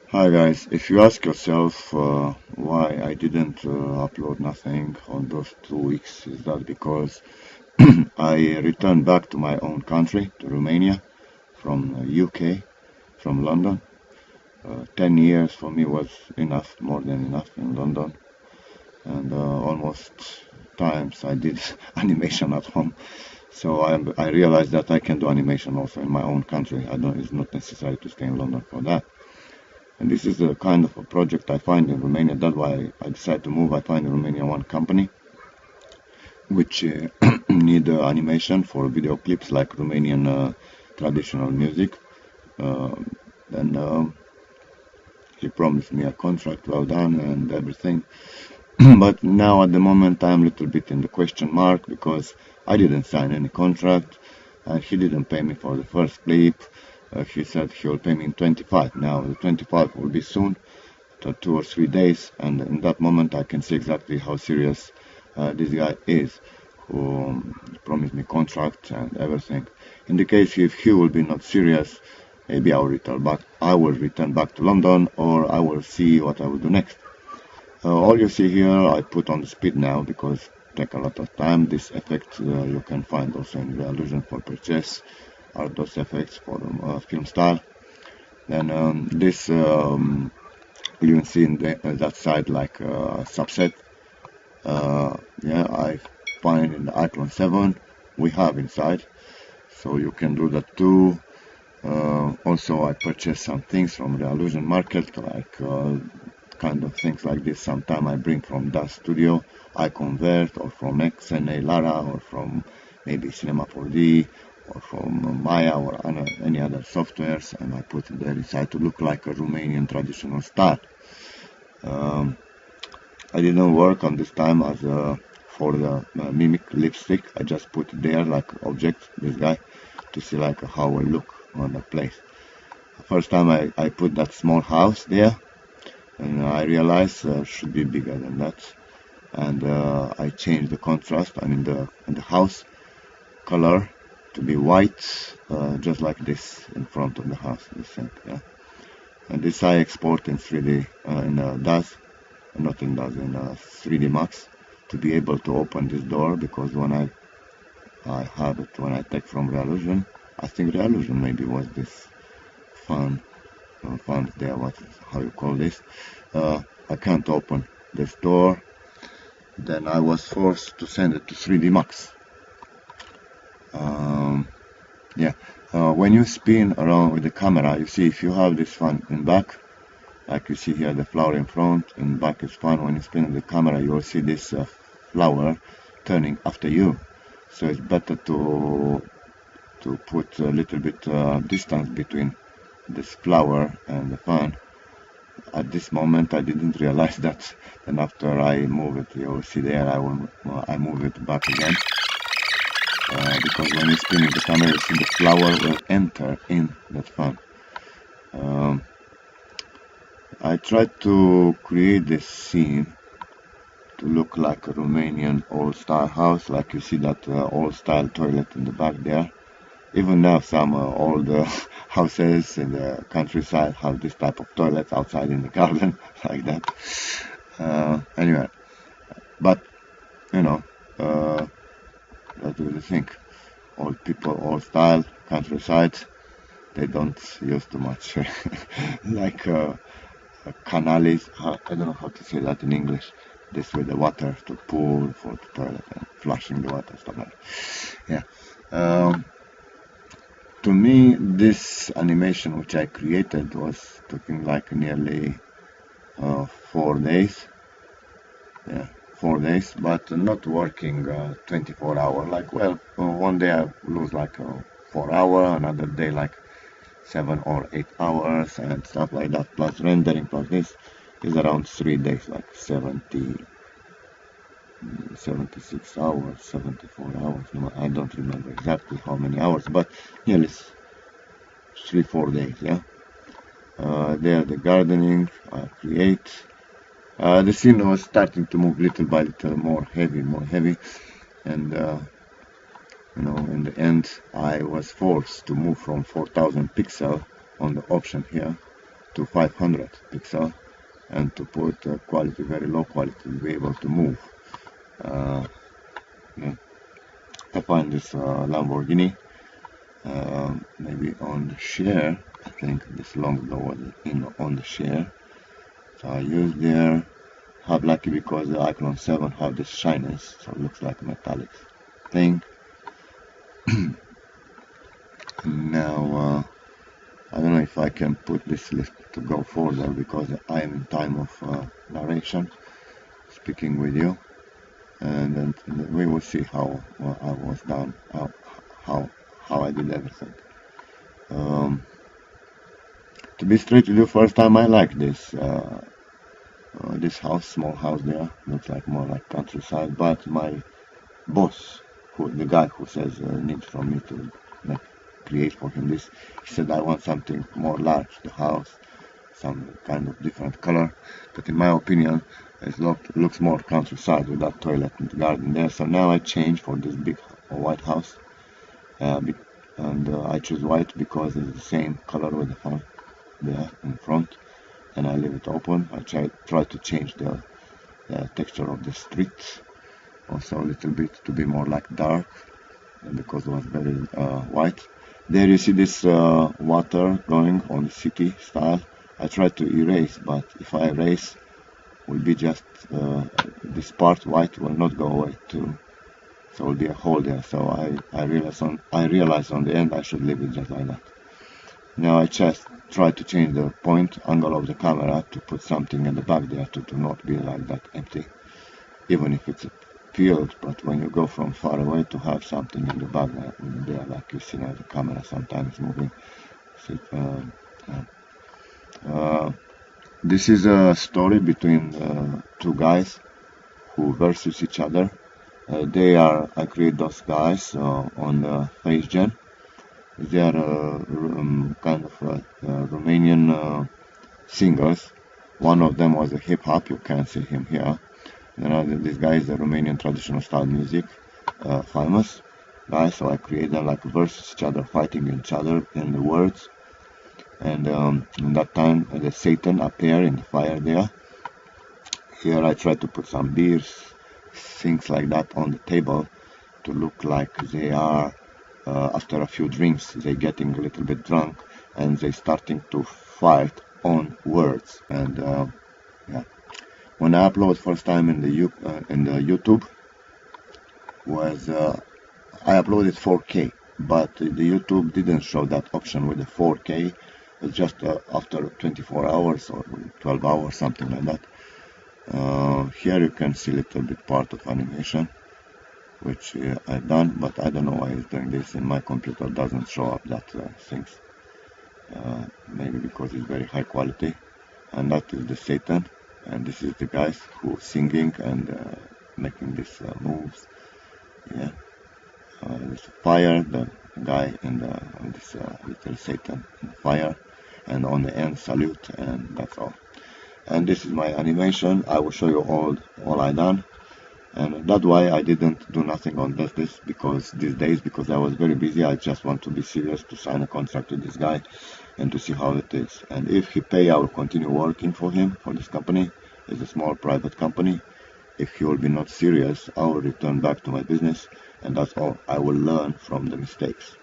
Hi guys, if you ask yourself why I didn't upload nothing on those 2 weeks, is that because I returned back to my own country, to Romania, from UK, from London. 10 years for me was enough, more than enough in London, and almost times I did animation at home. So I realized that I can do animation also in my own country. It's not necessary to stay in London for that. And this is the kind of a project I find in Romania. That's why I decided to move. I find in Romania one company which need animation for video clips like Romanian traditional music. Uh, then he promised me a contract, well done, and everything. But now at the moment I'm a little bit in the question mark because I didn't sign any contract and he didn't pay me for the first clip. He said he will pay me in 25. Now the 25 will be soon, 2 or 3 days, and in that moment I can see exactly how serious this guy is, who promised me contract and everything. In the case if he will be not serious, maybe I will return back to London, or I will see what I will do next. All you see here I put on the speed now because it takes a lot of time. This effect you can find also in the illusion for purchase, are those effects for film style. Then this you can see in that side like a subset. Yeah, I find in the ICLONE 7 we have inside, so you can do that too. Also I purchased some things from the illusion market, like kind of things like this. Sometimes I bring from that studio, I convert, or from XNA Lara, or from maybe Cinema 4D, or from Maya, or any other softwares, and I put it there inside to look like a Romanian traditional style. I didn't work on this time as for the mimic lipstick. I just put it there like object, this guy, to see like how I look on the place. First time I put that small house there, and I realized should be bigger than that. And I changed the contrast, I mean the house color to be white, just like this in front of the house, this thing, yeah. And this I export in 3D, in DAS, not in DAS, in 3D Max, to be able to open this door, because when I have it, when I take from Reallusion, I think Reallusion maybe was this fun there, how you call this, I can't open this door. Then I was forced to send it to 3D Max. Yeah, when you spin around with the camera, you see if you have this fan in back, like you see here the flower in front, in back is fan. When you spin the camera, you will see this flower turning after you. So it's better to put a little bit distance between this flower and the fan. At this moment I didn't realize that, and after I move it, you will see there, I move it back again, because when you're spinning the camera, you see the flower will enter in that fan. I tried to create this scene to look like a Romanian old-style house, like you see that old-style toilet in the back there. Even now some old houses in the countryside have this type of toilets outside in the garden, like that. Anyway, but you know, that is the thing. Old people, old style, countryside, they don't use too much like canales. I don't know how to say that in English. This with the water to pour for the toilet and flushing the water, stuff like that. Yeah. To me, this animation which I created was taking like nearly 4 days. Yeah, 4 days, but not working 24 hours. Like, well, one day I lose like 4 hours, another day like 7 or 8 hours, and stuff like that. Plus rendering, plus this is around 3 days, like 76 hours, 74 hours. No, I don't remember exactly how many hours, but nearly 3-4 days. Yeah. There the gardening I create. The scene was starting to move little by little, more heavy, and in the end I was forced to move from 4000 pixel on the option here to 500 pixel, and to put quality, very low quality, to be able to move. Yeah. I find this Lamborghini maybe on the share. I think this long ago was on the share. So I used there. Have lucky because the ICLONE 7 have this shyness, so it looks like a metallic thing. Now I don't know if I can put this list to go further because I am in time of narration, speaking with you, and then we will see how I was done, how I did everything. To be straight with you, first time I like this this house, small house there, looks like more like countryside. But my boss, the guy who says needs from me to create for him this, he said I want something more large, the house, some kind of different color. But in my opinion, it looks more countryside with that toilet and the garden there. So now I change for this big white house, and I choose white because it's the same color with the font there in front, and I leave it open. I try to change the texture of the streets also a little bit to be more like dark, because it was very white. There you see this water going on the city style. I try to erase, but if I erase, will be just this part white will not go away too, so will be a hole there. So I realize on the end I should leave it just like that. Now I just try to change the point angle of the camera to put something in the back there to not be like that empty, even if it's a field. But when you go from far away, to have something in the back there, like you see now the camera sometimes moving. This is a story between two guys who versus each other. I create those guys on the FaceGen. They are kind of Romanian singers. One of them was a hip hop. You can see him here. This guy is a Romanian traditional style music, famous guy. So I create them like versus each other, fighting each other in the words. And in that time, the Satan appear in the fire there. Here I try to put some beers, things like that on the table to look like they are. After a few drinks, they getting a little bit drunk, and they starting to fight on words. And yeah, when I upload first time in the YouTube was I uploaded 4K, but the YouTube didn't show that option with the 4K. It's just after 24 hours or 12 hours, something like that. Here you can see a little bit part of animation, which I've done, but I don't know why it's doing this. In my computer doesn't show up that things. Maybe because it's very high quality. And that is the Satan, and this is the guys who singing and making these moves. Yeah, this fire, the guy in this little Satan in the fire, and on the end salute, and that's all. And this is my animation. I will show you all I done. And that's why I didn't do nothing on this because these days, because I was very busy. I just want to be serious to sign a contract with this guy and to see how it is. And if he pay, I will continue working for him, for this company. It's a small private company. If he will be not serious, I will return back to my business, and that's all. I will learn from the mistakes.